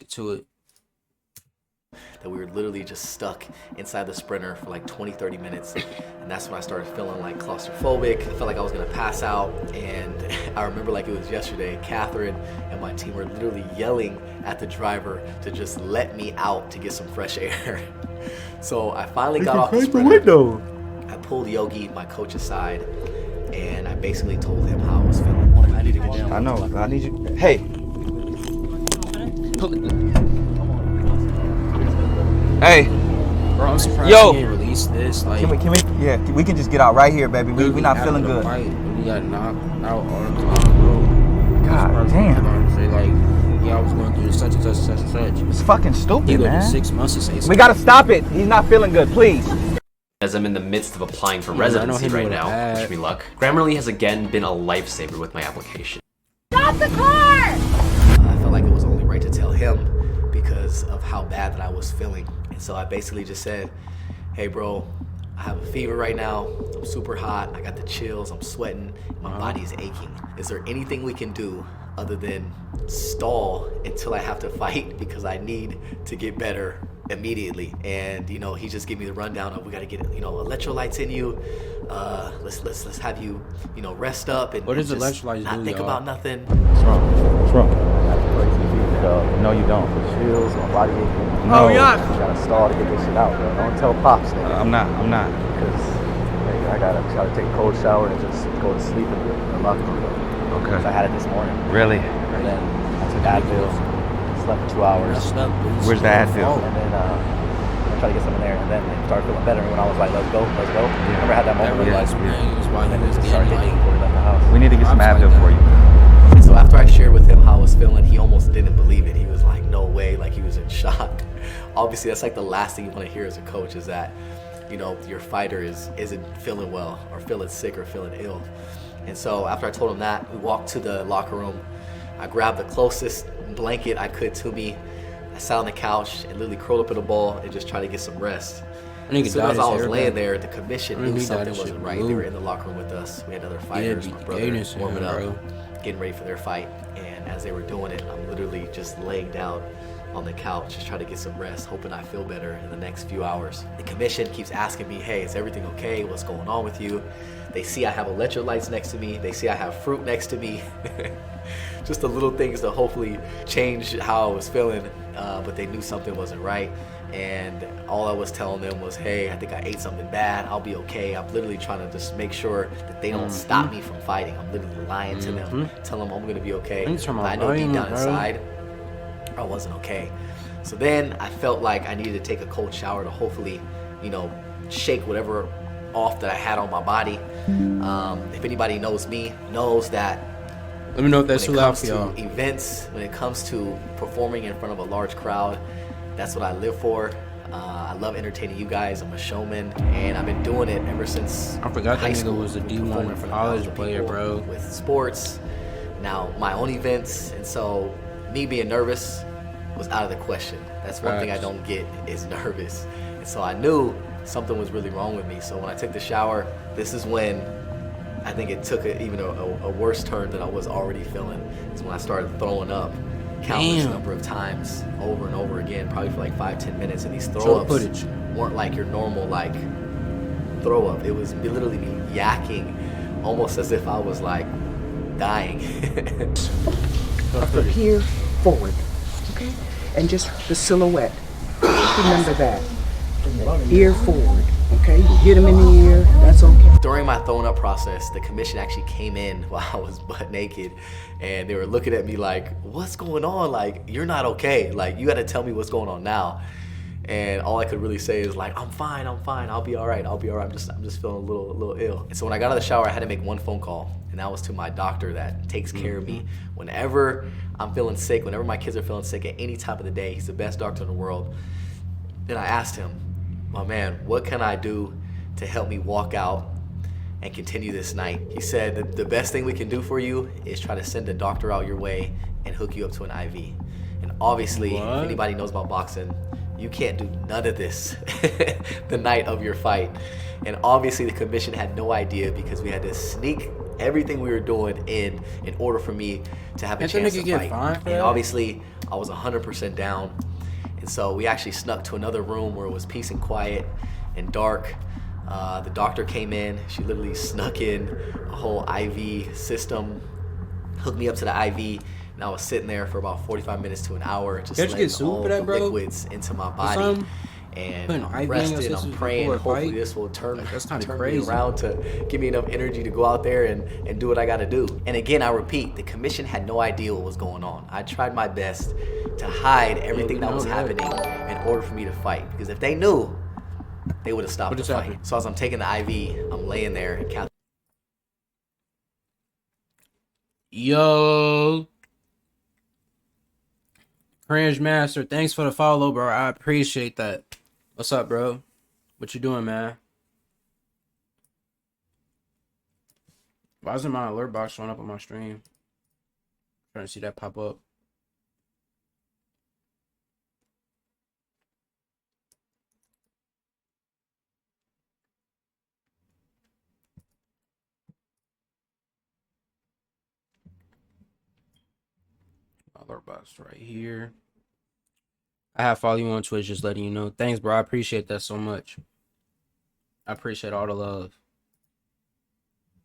get to it. That we were literally just stuck inside the Sprinter for like 20-30 minutes, and that's when I started feeling like claustrophobic. I felt like I was gonna pass out, and I remember like it was yesterday, Catherine and my team were literally yelling at the driver to just let me out to get some fresh air. So I finally got off the Sprinter. I pulled Yogi, my coach, aside, and I basically told him how I was feeling. I need to get down. I know, I need you. Hey. Hey. Bro, I'm surprised Yo. he didn't release this. Like, Can we, yeah, we can just get out right here, baby. We not feeling good. Fight, we got knocked out on the road. God damn. Say like, yeah, I was going through such and such and such and such. It's fucking stupid, He man. go 6 months to say something. We gotta stop it. He's not feeling good, please. As I'm in the midst of applying for residency right now, wish me luck, Grammarly has again been a lifesaver with my application. Stop the car! I felt like it was only right to tell him because of how bad that I was feeling. And so I basically just said, hey bro, I have a fever right now. I'm super hot. I got the chills. I'm sweating. My body is aching. Is there anything we can do other than stall until I have to fight because I need to get better immediately? And you know, he just gave me the rundown of we got to get, you know, electrolytes in you. Let's have you, you know, rest up and What does just electrolytes not do, think y'all? about nothing. What's wrong? What's wrong? No, you don't. Chills, my body aching. No. You gotta stall to get this shit out, bro. Don't tell Pops, nigga. I'm not. Because I gotta take a cold shower and just go to sleep in the locker room. Okay. Because I had it this morning. Really? And then I took Advil, slept for 2 hours. Where's the Advil? And then I tried to get some in there, and then it started feeling better. And when I was like, let's go. Yeah. Remember I had that moment where Yeah. like, Why and he was then it started getting hitting like, before we left the house. We need to get some I'm Advil like for you. And so after I shared with him how I was feeling, he almost didn't believe it. He was like, no way, like he was in shock. Obviously, that's like the last thing you want to hear as a coach is that, you know, your fighter isn't feeling well or feeling sick or feeling ill. And so after I told him that, we walked to the locker room. I grabbed the closest blanket I could to me. I sat on the couch and literally curled up in a ball and just tried to get some rest. As soon as I was laying there, the commission knew something wasn't right. They were in the locker room with us. We had other fighters, my brother, warming up, getting ready for their fight. And as they were doing it, I'm literally just laying down on the couch, just trying to get some rest, hoping I feel better in the next few hours. The commission keeps asking me, hey, is everything okay? What's going on with you? They see I have electrolytes next to me. They see I have fruit next to me. Just the little things to hopefully change how I was feeling, but they knew something wasn't right. And all I was telling them was, hey, I think I ate something bad. I'll be okay. I'm literally trying to just make sure that they don't stop me from fighting. I'm literally lying to them, telling them I'm gonna be okay. But I know deep down inside, I wasn't okay. So then I felt like I needed to take a cold shower to hopefully, you know, shake whatever off that I had on my body. If anybody knows me, knows that let me know if that's too loud for when it y'all. comes to events, when it comes to performing in front of a large crowd, that's what I live for. I love entertaining you guys. I'm a showman, and I've been doing it ever since I forgot high that nigga school. was a performing D1 in front of college thousands of player, people bro. with sports, now my own events, and so me being nervous was out of the question. That's one thing I don't get is nervous, and so I knew something was really wrong with me. So when I took the shower, this is when I think it took even a worse turn than I was already feeling. It's when I started throwing up countless number of times over and over again, probably for like 5-10 minutes, and these throw-ups weren't like your normal like throw-up. It was literally me yakking almost as if I was like dying. From here forward, okay? And just the silhouette. Just remember that. Ear forward, okay? You hit him in the ear, that's okay. During my throwing up process, the commission actually came in while I was butt naked, and they were looking at me like, what's going on? Like, you're not okay. Like, you gotta tell me what's going on now. And all I could really say is like, I'm fine, I'll be all right, I'm just feeling a little ill. And so when I got out of the shower, I had to make one phone call, and that was to my doctor that takes care of me whenever I'm feeling sick, whenever my kids are feeling sick at any time of the day. He's the best doctor in the world. And I asked him, my man, what can I do to help me walk out and continue this night? He said that the best thing we can do for you is try to send a doctor out your way and hook you up to an IV. And obviously, if anybody knows about boxing, you can't do none of this the night of your fight. And obviously the commission had no idea because we had to sneak everything we were doing in order for me to have a chance to fight. And obviously I was 100% down. And so we actually snuck to another room where it was peace and quiet and dark. The doctor came in. She literally snuck in a whole IV system, hooked me up to the IV, and I was sitting there for about 45 minutes to an hour, just letting all the liquids into my body. And I'm rested, I'm praying, hopefully this will turn me around to give me enough energy to go out there and do what I gotta do. And again, I repeat, the commission had no idea what was going on. I tried my best to hide everything that was happening in order for me to fight. Because if they knew, they would have stopped the fight. So as I'm taking the IV, I'm laying there and counting. Yo. Cringe Master, thanks for the follow, bro. I appreciate that. What's up, bro? What you doing, man? Why isn't my alert box showing up on my stream? Trying to see that pop up. Alert box right here. I have followed you on Twitch, just letting you know. Thanks, bro. I appreciate that so much. I appreciate all the love.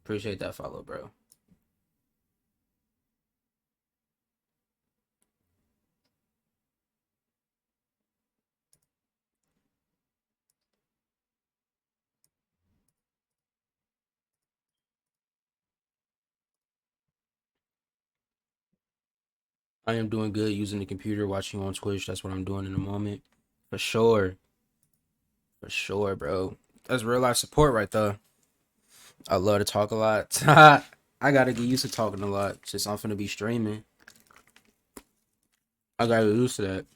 Appreciate that follow, bro. I am doing good using the computer, watching you on Twitch. That's what I'm doing in a moment. For sure. For sure, bro. That's real life support right there. I love to talk a lot. I gotta get used to talking a lot since I'm finna be streaming. I gotta get used to that.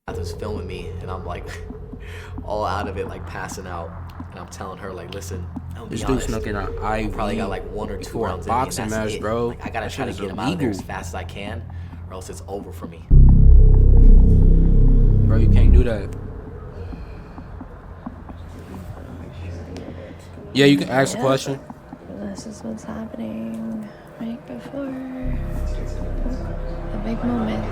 Was filming me, and I'm like all out of it, like passing out. And I'm telling her, like, listen, this dude snuck in an IV. Probably got like 1 or 2 rounds in me, boxing match, bro. Like, I gotta try to get him out of there as fast as I can, or else it's over for me. Bro, you can't do that. Yeah, you can ask a question. This is what's happening right before a big moment.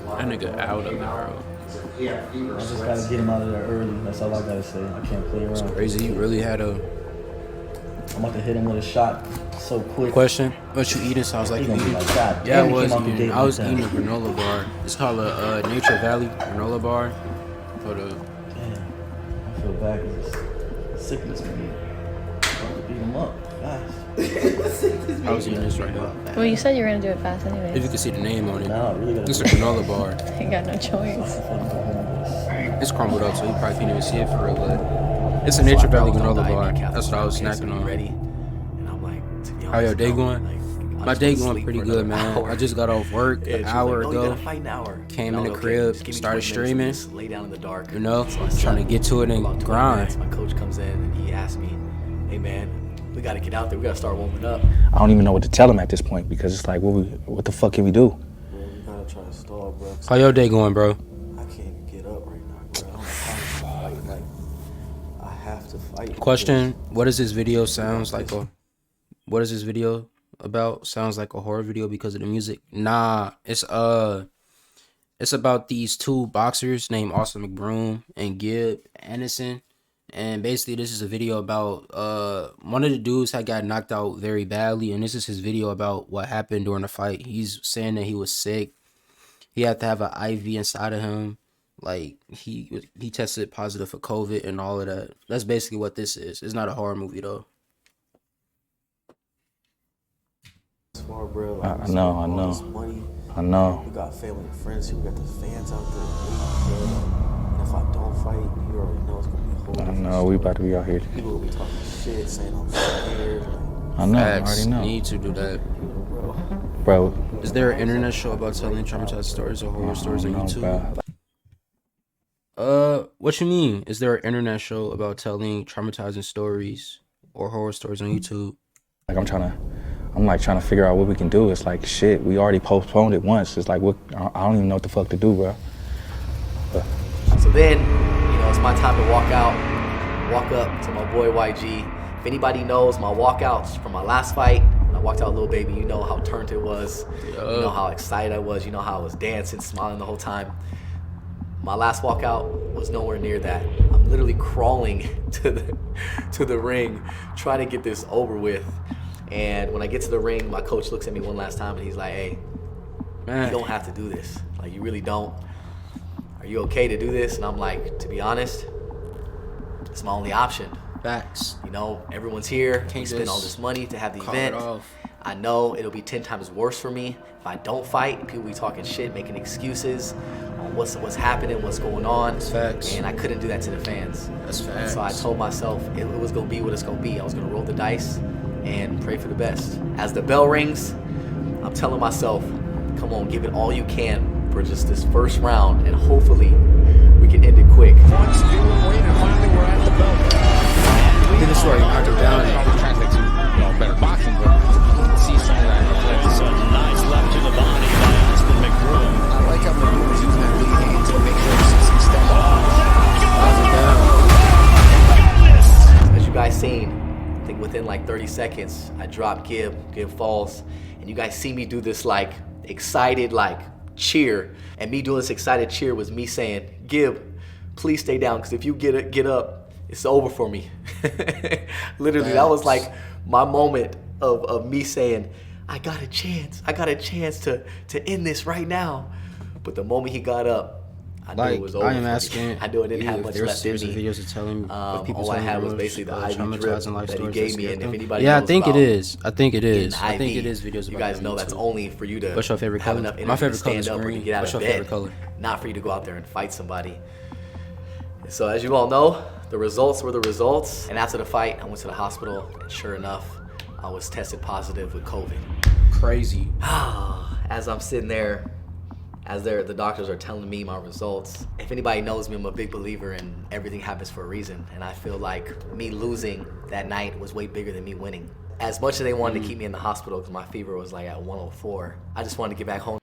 That nigga out of it, bro. I just gotta get him out of there early. That's all I gotta say. I can't play around. It's crazy. You really had a... I'm about to hit him with a shot so quick. Question? What you eating? Sounds like you eating. Like, yeah, I was eating. I was eating a granola bar. It's called a Nature Valley granola bar. Damn. I feel bad because sickness with me. I'm about to beat him up fast. I was eating this right now. Well, you said you were gonna do it fast anyway. If you can see the name on it. No, really It's a granola bar. You got no choice. It's crumbled up, so you probably can't even see it for real, but it's a Nature Valley granola bar. That's what I was snacking on. And I'm like, how your day going? My day going pretty good, man. I just got off work an hour ago. Came in the crib, started streaming. Lay down in the dark. You know, trying to get to it and grind. My coach comes in and he asks me, "Hey man, we gotta get out there. We gotta start warming up." I don't even know what to tell him at this point because it's like, what the fuck can we do? Bro, we gotta try to stall, bro. How your day going, bro? I can't even get up right now, bro. I'm trying to fight. Like, I have to fight. Question: what does this video sounds like? What is this video about? Sounds like a horror video because of the music? Nah, it's about these two boxers named Austin Mcbroom and Gib Anderson. And basically this is a video about one of the dudes had got knocked out very badly, and this is his video about what happened during the fight. He's saying that he was sick. He had to have an IV inside of him. Like he tested positive for COVID and all of that. That's basically what this is. It's not a horror movie though. Bro, I know. We got family and friends here. We got the fans out there. And if I don't fight, you already know it's gonna be a whole. I know we about to be out here. People will be talking shit, saying I'm scared. I know. I already know. Need to do that, bro. Is there an internet show about telling traumatized stories or horror stories on YouTube? Bro. What you mean? Is there an internet show about telling traumatizing stories or horror stories on YouTube? Like I'm trying to figure out what we can do. It's like shit. We already postponed it once. It's like I don't even know what the fuck to do, bro. So then, it's my time to walk out. walk up to my boy YG. If anybody knows my walkouts from my last fight, when I walked out Lil Baby, you know how turned it was. You know how excited I was. You know how I was dancing, smiling the whole time. My last walkout was nowhere near that. I'm literally crawling to the ring, trying to get this over with. And when I get to the ring, my coach looks at me one last time and he's like, hey, man, you don't have to do this. Like, you really don't. Are you okay to do this? And I'm like, to be honest, it's my only option. Facts. You know, everyone's here. We spend all this money to have the event. I know it'll be 10 times worse for me if I don't fight. People be talking shit, making excuses on what's happening, what's going on. That's facts. And I couldn't do that to the fans. That's facts. So I told myself it was gonna be what it's gonna be. I was gonna roll the dice and pray for the best. As the bell rings, I'm telling myself, come on, give it all you can for just this first round, and hopefully we can end it quick. Did the story, knocked him down. Translate to better boxing, but you can see some of that. So nice left to the body by Austin Mcbroom. I like how Mcbroom is using that lead hand to make sure As you guys seen, I think within like 30 seconds, I dropped Gib falls, and you guys see me do this like excited like cheer, and me doing this excited cheer was me saying, Gib, please stay down, because if you get up, it's over for me. Literally, that was like my moment of me saying, I got a chance to end this right now. But the moment he got up, I knew it was over. I am asking. I knew I didn't have much left in me. Videos of telling people all I had was basically the IV drip that he gave me, and if anybody I knows think about it is. I think it is. IV, I think it is videos. You guys know that's only for you to What's your favorite have color? enough energy My favorite to color stand is up or to green. get out What's of your favorite bed, color? not for you to go out there and fight somebody. So as you all know, the results were the results. And after the fight, I went to the hospital, and sure enough, I was tested positive with COVID. Crazy. As I'm sitting there, as the doctors are telling me my results, if anybody knows me, I'm a big believer in everything happens for a reason. And I feel like me losing that night was way bigger than me winning. As much as they wanted to keep me in the hospital because my fever was like at 104, I just wanted to get back home.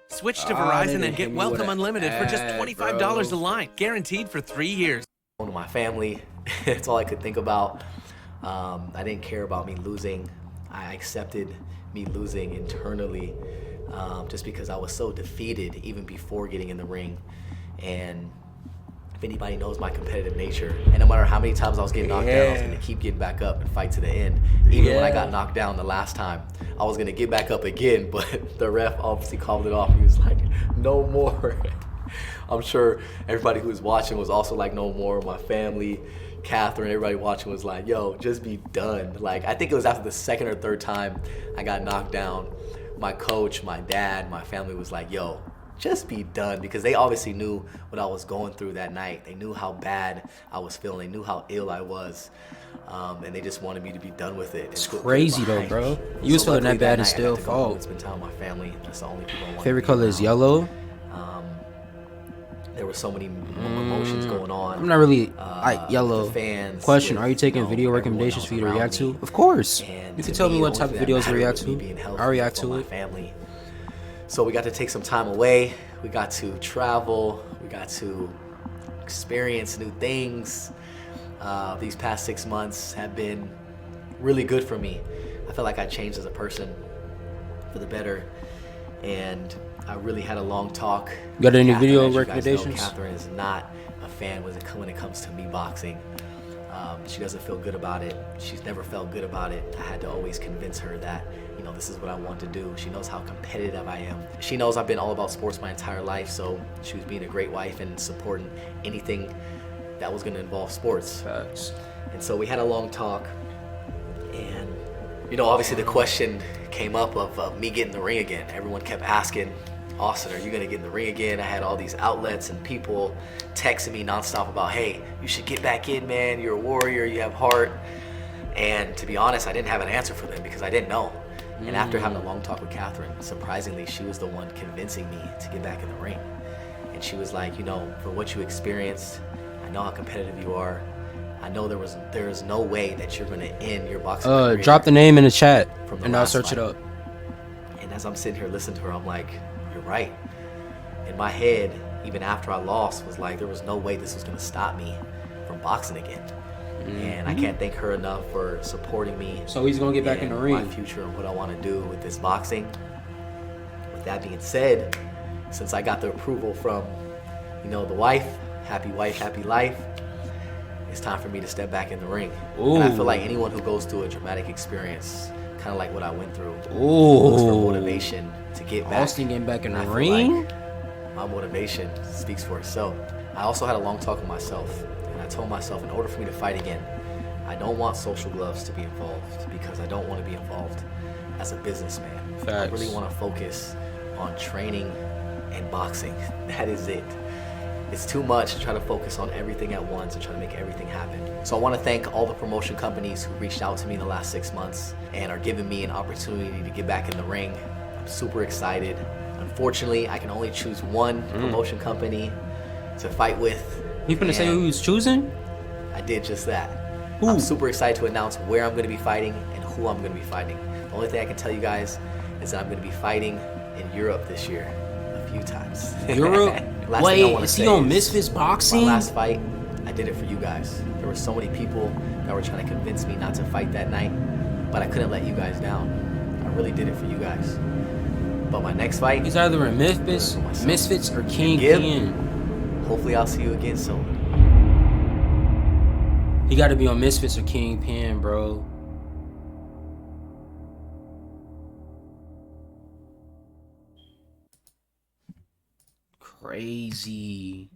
Switch to Verizon and get Welcome Unlimited for just $25 a line, guaranteed for 3 years. To my family, that's all I could think about. I didn't care about me losing. I accepted me losing internally just because I was so defeated even before getting in the ring. And if anybody knows my competitive nature, and no matter how many times I was getting knocked down, I was gonna keep getting back up and fight to the end. Even when I got knocked down the last time, I was gonna get back up again, but the ref obviously called it off. He was like, no more. I'm sure everybody who was watching was also like, no more. My family, Catherine, everybody watching was like, yo, just be done. Like, I think it was after the second or third time I got knocked down, my coach, my dad, my family was like, yo, just be done, because they obviously knew what I was going through that night. They knew how bad I was feeling. They knew how ill I was. And they just wanted me to be done with it. It's crazy though, bro. You was feeling that bad and still fall. Spend time with my family. That's the only people I want. Favorite color is yellow. There were so many emotions going on. I'm not really like yellow. Fans. Question: Are you taking video recommendations for you to react to? Of course. You can tell me what type of videos to react to. I'll react to it. Family. So we got to take some time away. We got to travel. We got to experience new things. These past 6 months have been really good for me. I feel like I changed as a person for the better, and I really had a long talk. Got any Catherine, video as you guys recommendations? know, Catherine is not a fan when it comes to me boxing. She doesn't feel good about it. She's never felt good about it. I had to always convince her that, you know, this is what I want to do. She knows how competitive I am. She knows I've been all about sports my entire life, so she was being a great wife and supporting anything that was going to involve sports. Facts. And so we had a long talk, and, you know, obviously the question came up of me getting in the ring again. Everyone kept asking, Austin, are you gonna get in the ring again? I had all these outlets and people texting me nonstop about, hey, you should get back in, man. You're a warrior, you have heart. And to be honest, I didn't have an answer for them because I didn't know. And after having a long talk with Catherine, surprisingly, she was the one convincing me to get back in the ring. And she was like, you know, for what you experienced, I know how competitive you are. I know there is no way that you're gonna end your boxing career. Drop the name in the chat and I'll search it up. And as I'm sitting here listening to her, I'm like, you're right. In my head, even after I lost, was like, there was no way this was gonna stop me. from boxing again. And I can't thank her enough for supporting me. So he's gonna get back in the ring. My future and what I want to do with this boxing. With that being said, since I got the approval from, the wife, happy life, it's time for me to step back in the ring. Ooh. And I feel like anyone who goes through a dramatic experience, kind of like what I went through, Ooh. looks for motivation to get back. Austin getting back in the I feel ring? like my motivation speaks for itself. I also had a long talk with myself, and I told myself in order for me to fight again, I don't want social gloves to be involved because I don't want to be involved as a businessman. Facts. I really want to focus on training and boxing. That is it. It's too much to try to focus on everything at once and try to make everything happen. So I want to thank all the promotion companies who reached out to me in the last 6 months and are giving me an opportunity to get back in the ring. I'm super excited. Unfortunately, I can only choose one promotion company to fight with. You finna say who he was choosing? I did just that. Who? I'm super excited to announce where I'm going to be fighting and who I'm going to be fighting. The only thing I can tell you guys is that I'm going to be fighting in Europe this year a few times. Europe? Wait, is he on Misfits Boxing? My last fight, I did it for you guys. There were so many people that were trying to convince me not to fight that night, but I couldn't let you guys down. I really did it for you guys. But my next fight, he's either in Misfits or Kingpin. Hopefully I'll see you again soon. He got to be on Misfits or Kingpin, bro. Crazy.